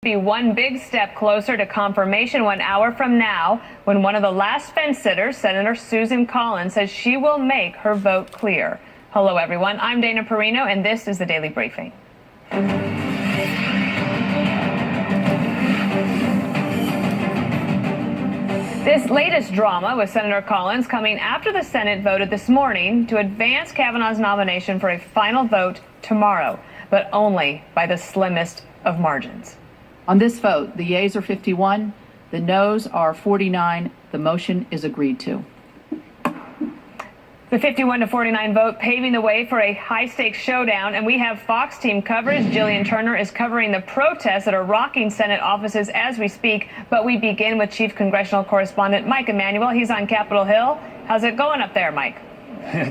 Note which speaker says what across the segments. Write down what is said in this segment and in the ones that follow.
Speaker 1: be one big step closer to confirmation 1 hour from now when one of the last fence sitters, Senator Susan Collins, says she will make her vote clear. Hello, everyone. I'm Dana Perino, and this is the Daily Briefing. This latest drama with Senator Collins coming after the Senate voted this morning to advance Kavanaugh's nomination for a final vote tomorrow, but only by the slimmest of margins.
Speaker 2: On this vote, the yeas are 51, the noes are 49. The motion is agreed to.
Speaker 1: The 51-49 vote paving the way for a high-stakes showdown, and we have Fox team coverage. Jillian Turner is covering the protests that are rocking Senate offices as we speak, but we begin with Chief Congressional Correspondent Mike Emanuel. He's on Capitol Hill. How's it going up there, Mike?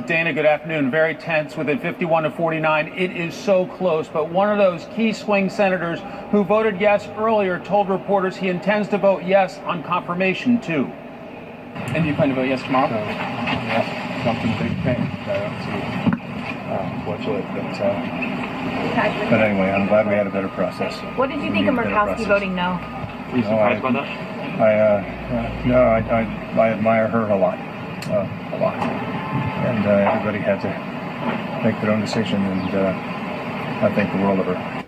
Speaker 3: Dana, good afternoon. Very tense within 51-49. It is so close, but one of those key swing senators who voted yes earlier told reporters he intends to vote yes on confirmation, too.
Speaker 4: And do you plan to vote yes tomorrow?
Speaker 5: Yes. Something big thing. I don't see what's it, but anyway, I'm glad we had a better process.
Speaker 6: What did you think of Murkowski voting no?
Speaker 4: Are you surprised by that?
Speaker 5: No, I admire her a lot, and everybody had to make their own decision, and I think the world of her.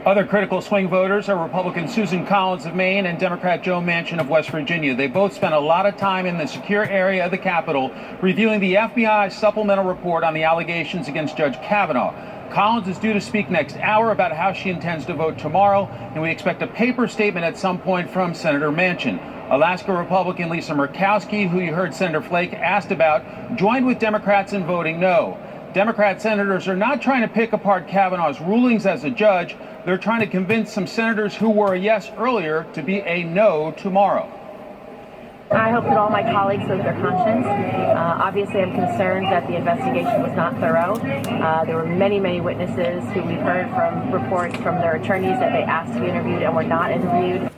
Speaker 3: Other critical swing voters are Republican Susan Collins of Maine and Democrat Joe Manchin of West Virginia. They both spent a lot of time in the secure area of the Capitol reviewing the FBI supplemental report on the allegations against Judge Kavanaugh. Collins is due to speak next hour about how she intends to vote tomorrow, and we expect a paper statement at some point from Senator Manchin. Alaska Republican Lisa Murkowski, who you heard Senator Flake asked about, joined with Democrats in voting no. Democrat senators are not trying to pick apart Kavanaugh's rulings as a judge. They're trying to convince some senators who were a yes earlier to be a no tomorrow.
Speaker 6: I hope that all my colleagues vote their conscience. Obviously, I'm concerned that the investigation was not thorough. There were many, many witnesses who we've heard from reports from their attorneys that they asked to be interviewed and were not interviewed.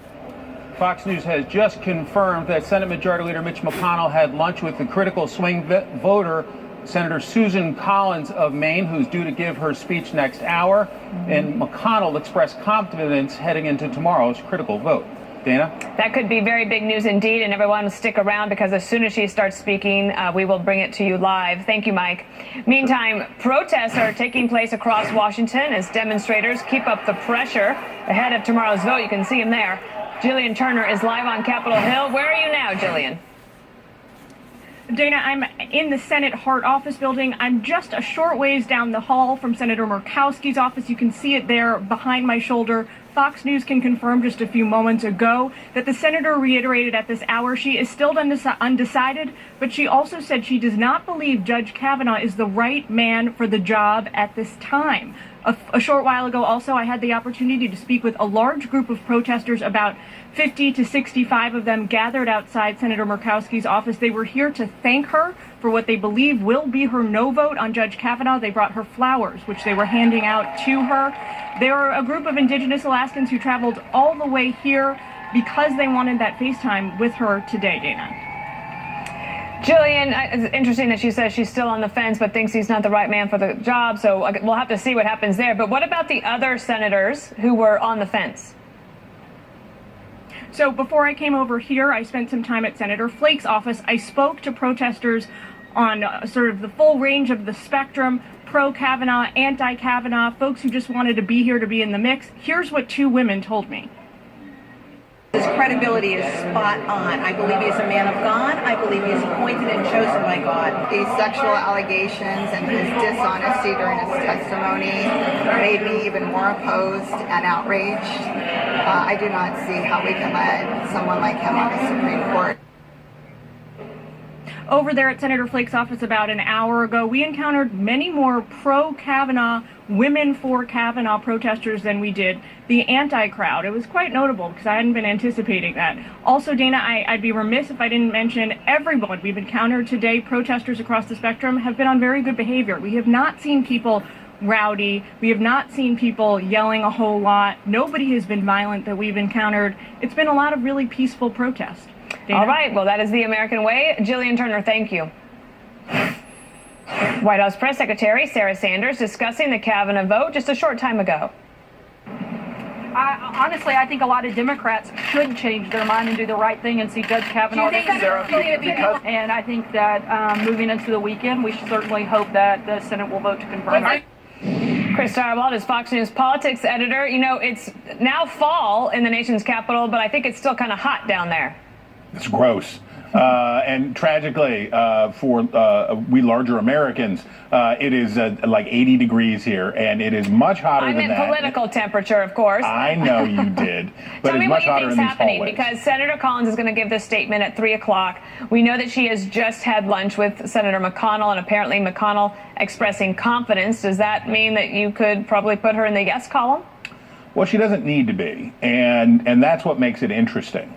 Speaker 3: Fox News has just confirmed that Senate Majority Leader Mitch McConnell had lunch with the critical swing voter Senator Susan Collins of Maine, who's due to give her speech next hour, and McConnell expressed confidence heading into tomorrow's critical vote. Dana?
Speaker 1: That could be very big news indeed, and everyone will stick around because as soon as she starts speaking, we will bring it to you live. Thank you, Mike. Meantime, protests are taking place across Washington as demonstrators keep up the pressure ahead of tomorrow's vote. You can see him there. Jillian Turner is live on Capitol Hill. Where are you now, Jillian?
Speaker 7: Dana, I'm in the Senate Hart office building. I'm just a short ways down the hall from Senator Murkowski's office. You can see it there behind my shoulder. Fox News can confirm just a few moments ago that the senator reiterated at this hour she is still undecided, but she also said she does not believe Judge Kavanaugh is the right man for the job at this time. A short while ago, also, I had the opportunity to speak with a large group of protesters. About 50 to 65 of them gathered outside Senator Murkowski's office. They were here to thank her for what they believe will be her no vote on Judge Kavanaugh. They brought her flowers, which they were handing out to her. They were a group of indigenous Alaskans who traveled all the way here because they wanted that FaceTime with her today, Dana.
Speaker 1: Jillian, it's interesting that she says she's still on the fence but thinks he's not the right man for the job, so we'll have to see what happens there. But what about the other senators who were on the fence?
Speaker 7: So before I came over here, I spent some time at Senator Flake's office. I spoke to protesters on sort of the full range of the spectrum, pro-Kavanaugh, anti-Kavanaugh, folks who just wanted to be here to be in the mix. Here's what two women told me.
Speaker 8: His credibility is spot on. I believe he's a man of God. I believe he's appointed and chosen by God.
Speaker 9: These sexual allegations and his dishonesty during his testimony made me even more opposed and outraged. I do not see how we can let someone like him on the Supreme Court.
Speaker 7: Over there at Senator Flake's office about an hour ago, we encountered many more pro-Kavanaugh, women for Kavanaugh protesters than we did the anti-crowd. It was quite notable because I hadn't been anticipating that. Also, Dana, I'd be remiss if I didn't mention everyone we've encountered today. Protesters across the spectrum have been on very good behavior. We have not seen people rowdy. We have not seen people yelling a whole lot. Nobody has been violent that we've encountered. It's been a lot of really peaceful protest. Dana?
Speaker 1: All right, well, that is the American way. Jillian Turner, thank you. White House Press Secretary Sarah Sanders discussing the Kavanaugh vote just a short time ago.
Speaker 2: Honestly, I think a lot of Democrats should change their mind and do the right thing and see Judge Kavanaugh. And I think that moving into the weekend, we should certainly hope that the Senate will vote to confirm it.
Speaker 1: Chris Starwald is Fox News politics editor. You know, it's now fall in the nation's capital, but I think it's still kind of hot down there.
Speaker 10: It's gross. And tragically, for we larger Americans, it is like 80 degrees here, and it is much hotter than that.
Speaker 1: I meant political temperature, of course.
Speaker 10: I know you did, but it's much hotter in these hallways. Tell me what you think's happening, because Senator Collins is going to give this statement at 3 o'clock. We know that she has just had lunch with Senator McConnell, and apparently McConnell expressing confidence. Does that mean that you could probably put her in the yes column? Well, she doesn't need to be, and that's what makes it interesting,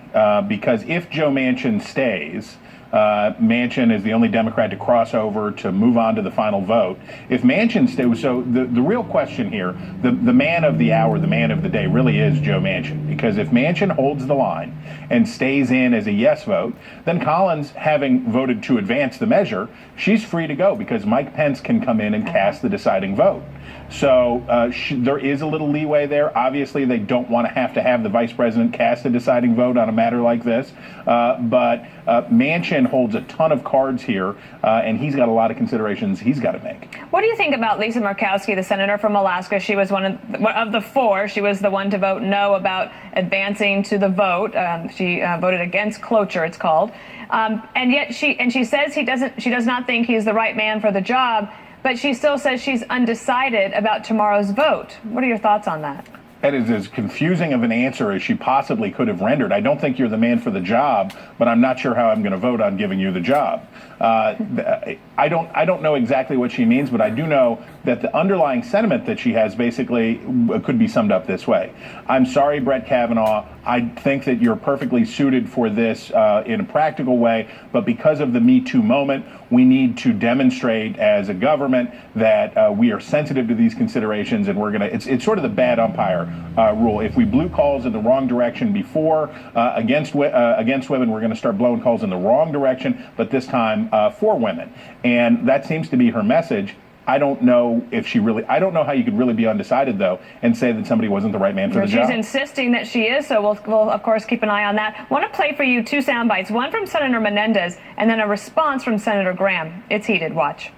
Speaker 10: because if Joe Manchin stays, Manchin is the only Democrat to cross over to move on to the final vote. If Manchin stays, so the real question here, the man of the hour, the man of the day really is Joe Manchin, because if Manchin holds the line and stays in as a yes vote, then Collins, having voted to advance the measure, she's free to go, because Mike Pence can come in and cast the deciding vote. So there is a little leeway there. Obviously, they don't want to have the vice president cast a deciding vote on a matter like this. But Manchin holds a ton of cards here, and he's got a lot of considerations he's got to make.
Speaker 1: What do you think about Lisa Murkowski, the senator from Alaska? She was one of the four. She was the one to vote no about advancing to the vote. She voted against cloture, it's called. And yet she says she does not think he's the right man for the job. But she still says she's undecided about tomorrow's vote. What are your thoughts on that?
Speaker 10: That is as confusing of an answer as she possibly could have rendered. I don't think you're the man for the job, but I'm not sure how I'm going to vote on giving you the job. I don't know exactly what she means, but I do know that the underlying sentiment that she has basically could be summed up this way. I'm sorry, Brett Kavanaugh. I think that you're perfectly suited for this in a practical way, but because of the Me Too moment, we need to demonstrate as a government that we are sensitive to these considerations, and we're going to, it's sort of the bad umpire rule. If we blew calls in the wrong direction before against women, we're going to start blowing calls in the wrong direction, but this time for women. And that seems to be her message. I don't know if she really, I don't know how you could really be undecided, though, and say that somebody wasn't the right man for the job.
Speaker 1: She's insisting that she is, so we'll of course, keep an eye on that. I want to play for you two sound bites, one from Senator Menendez and then a response from Senator Graham. It's heated. Watch.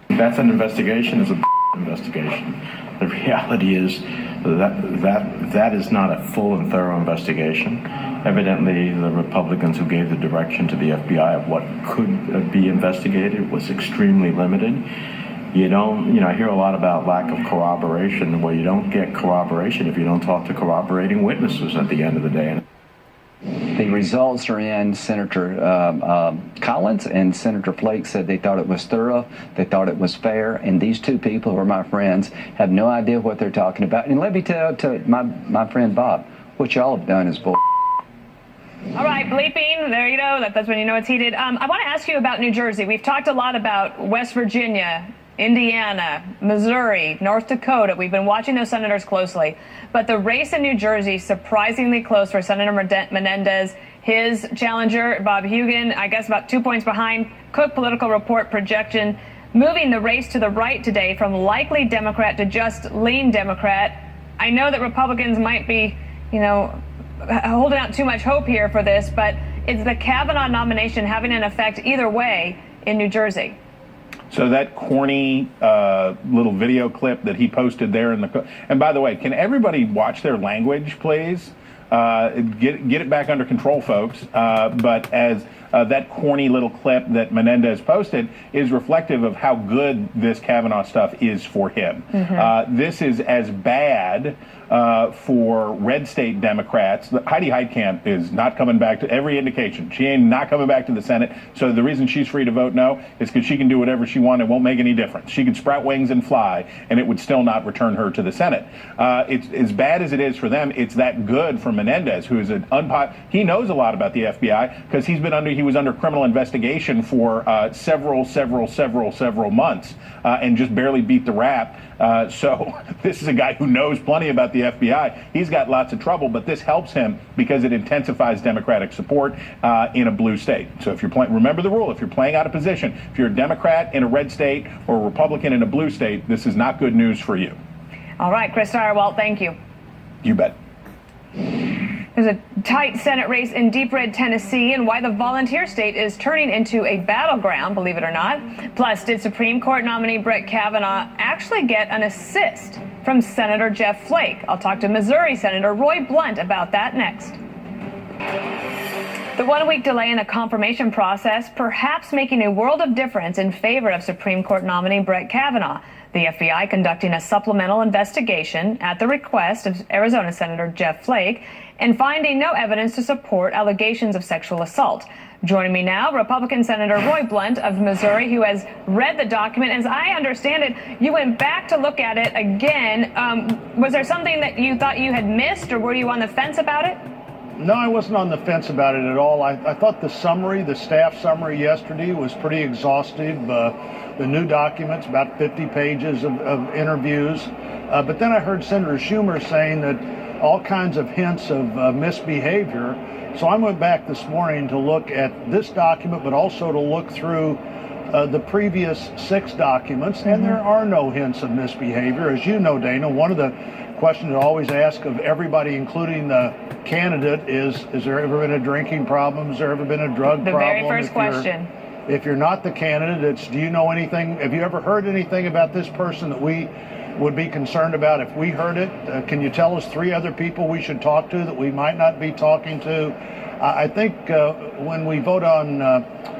Speaker 11: That's an investigation, is a investigation. The reality is that is not a full and thorough investigation. Evidently, the Republicans who gave the direction to the FBI of what could be investigated was extremely limited. I hear a lot about lack of corroboration. Well, you don't get corroboration if you don't talk to corroborating witnesses at the end of the day.
Speaker 12: The results are in. Senator Collins and Senator Flake said they thought it was thorough, they thought it was fair, and these two people who are my friends have no idea what they're talking about. And let me tell to my friend Bob, what y'all have done is bull.
Speaker 1: All right, bleeping, there you go. That's when you know it's heated. I want to ask you about New Jersey. We've talked a lot about West Virginia, Indiana, Missouri, North Dakota. We've been watching those senators closely. But the race in New Jersey, surprisingly close for Senator Menendez. His challenger, Bob Hugin, I guess about 2 points behind. Cook Political Report projection, moving the race to the right today from likely Democrat to just lean Democrat. I know that Republicans might be, holding out too much hope here for this, but is the Kavanaugh nomination having an effect either way in New Jersey?
Speaker 10: So that corny little video clip that he posted there and by the way, can everybody watch their language, please? Get it back under control, folks. But as that corny little clip that Menendez posted is reflective of how good this Kavanaugh stuff is for him. Mm-hmm. This is as bad for red state Democrats. Heidi Heitkamp is not coming back to every indication. She ain't not coming back to the Senate. So the reason she's free to vote no is because she can do whatever she wants. It won't make any difference. She could sprout wings and fly, and it would still not return her to the Senate. It's as bad as it is for them. It's that good for Menendez, who is he knows a lot about the FBI because he was under criminal investigation for several months and just barely beat the rap. So this is a guy who knows plenty about the FBI. He's got lots of trouble, but this helps him because it intensifies Democratic support in a blue state. So if you're playing, remember the rule, if you're playing out of position, if you're a Democrat in a red state or a Republican in a blue state, this is not good news for you.
Speaker 1: All right, Chris Starwalt, thank you.
Speaker 10: You bet.
Speaker 1: There's a tight Senate race in deep red Tennessee and why the volunteer state is turning into a battleground, believe it or not. Plus, did Supreme Court nominee Brett Kavanaugh actually get an assist from Senator Jeff Flake? I'll talk to Missouri Senator Roy Blunt about that next. The 1-week delay in the confirmation process perhaps making a world of difference in favor of Supreme Court nominee Brett Kavanaugh. The FBI conducting a supplemental investigation at the request of Arizona Senator Jeff Flake and finding no evidence to support allegations of sexual assault. Joining me now, Republican Senator Roy Blunt of Missouri, who has read the document. As I understand it, you went back to look at it again. Was there something that you thought you had missed, or were you on the fence about it?
Speaker 13: No, I wasn't on the fence about it at all. I thought the summary, the staff summary yesterday was pretty exhaustive. The new documents, about 50 pages of interviews. But then I heard Senator Schumer saying that all kinds of hints of misbehavior. So I went back this morning to look at this document, but also to look through the previous 6 documents, and there are no hints of misbehavior. As you know, Dana, one of the questions I always ask of everybody, including the candidate, is there ever been a drinking problem? Has there ever been a drug problem?
Speaker 1: The very first question.
Speaker 13: If you're not the candidate, it's, do you know anything? Have you ever heard anything about this person that we would be concerned about if we heard it? Can you tell us 3 other people we should talk to that we might not be talking to? I think when we vote on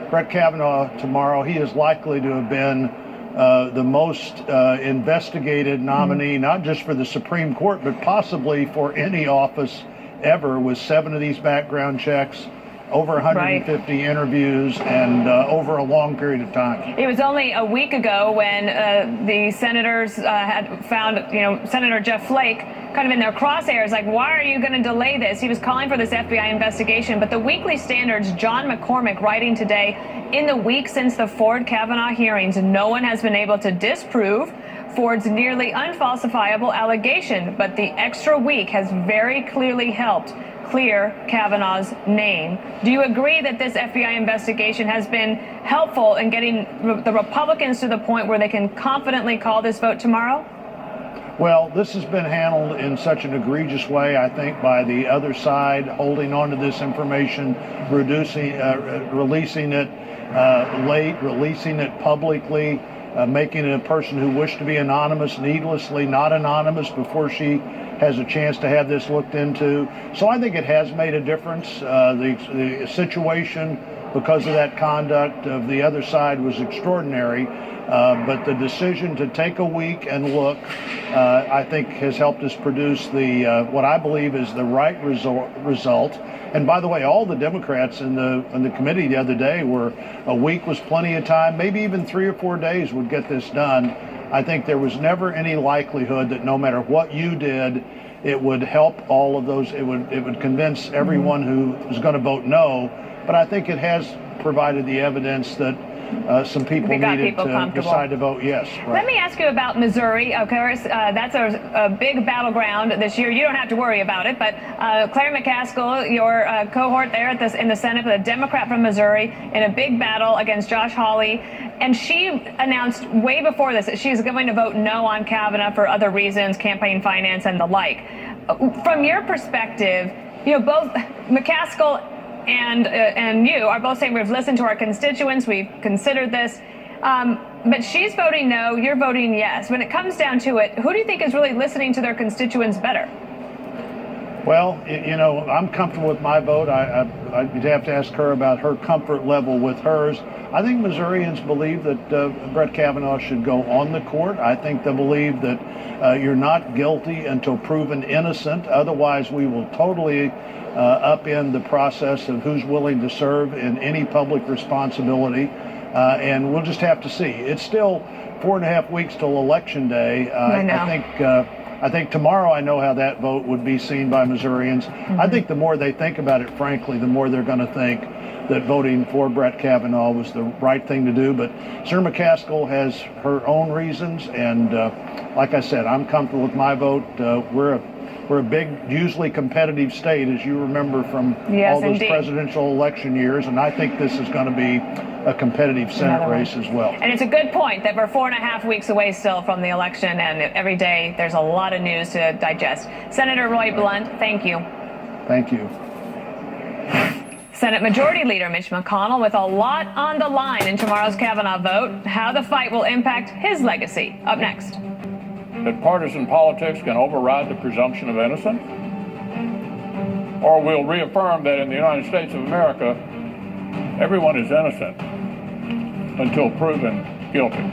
Speaker 13: Brett Kavanaugh tomorrow, he is likely to have been the most investigated nominee, not just for the Supreme Court, but possibly for any office ever, with 7 of these background checks, over 150 interviews, and over a long period of time.
Speaker 1: It was only a week ago when the senators had found, Senator Jeff Flake kind of in their crosshairs, like, why are you going to delay this? He was calling for this FBI investigation. But the Weekly Standard's John McCormick writing today, in the week since the Ford-Kavanaugh hearings, no one has been able to disprove Ford's nearly unfalsifiable allegation, but the extra week has very clearly helped clear Kavanaugh's name. Do you agree that this FBI investigation has been helpful in getting the Republicans to the point where they can confidently call this vote tomorrow?
Speaker 13: Well, this has been handled in such an egregious way, I think, by the other side, holding on to this information, releasing it late, releasing it publicly, making it a person who wished to be anonymous needlessly not anonymous before she has a chance to have this looked into. So I think it has made a difference. The situation, because of that conduct of the other side, was extraordinary. But the decision to take a week and look, I think, has helped us produce the what I believe is the right result. And by the way, all the Democrats in the committee the other day were, a week was plenty of time, maybe even 3 or 4 days would get this done. I think there was never any likelihood that no matter what you did, it would help all of those. It would convince everyone who was going to vote no. But I think it has provided the evidence that some people needed to decide to vote yes. Right.
Speaker 1: Let me ask you about Missouri. Of course, that's a big battleground this year. You don't have to worry about it, but Claire McCaskill, your cohort there in the Senate, the Democrat from Missouri, in a big battle against Josh Hawley, and she announced way before this that she's going to vote no on Kavanaugh for other reasons, campaign finance and the like. From your perspective, both McCaskill and you are both saying we've listened to our constituents, we've considered this, but she's voting no, you're voting yes. When it comes down to it, who do you think is really listening to their constituents better?
Speaker 13: Well, I'm comfortable with my vote. I'd have to ask her about her comfort level with hers. I think Missourians believe that Brett Kavanaugh should go on the court. I think they believe that you're not guilty until proven innocent. Otherwise, we will totally upend the process of who's willing to serve in any public responsibility. And we'll just have to see. It's still 4.5 weeks till Election Day. I think tomorrow I know how that vote would be seen by Missourians. I think the more they think about it, frankly, the more they're going to think that voting for Brett Kavanaugh was the right thing to do. But Senator McCaskill has her own reasons, and like I said, I'm comfortable with my vote. We're We're a big, usually competitive state, as you remember from
Speaker 1: Yes,
Speaker 13: all those
Speaker 1: indeed.
Speaker 13: presidential election years, and I think this is going to be a competitive Senate race as well.
Speaker 1: And it's a good point that we're 4.5 weeks away still from the election, and every day there's a lot of news to digest. Senator Roy Blunt, thank you.
Speaker 13: Thank you.
Speaker 1: Senate Majority Leader Mitch McConnell with a lot on the line in tomorrow's Kavanaugh vote, how the fight will impact his legacy. Up next.
Speaker 14: That partisan politics can override the presumption of innocence? Or we'll reaffirm that in the United States of America, everyone is innocent until proven guilty.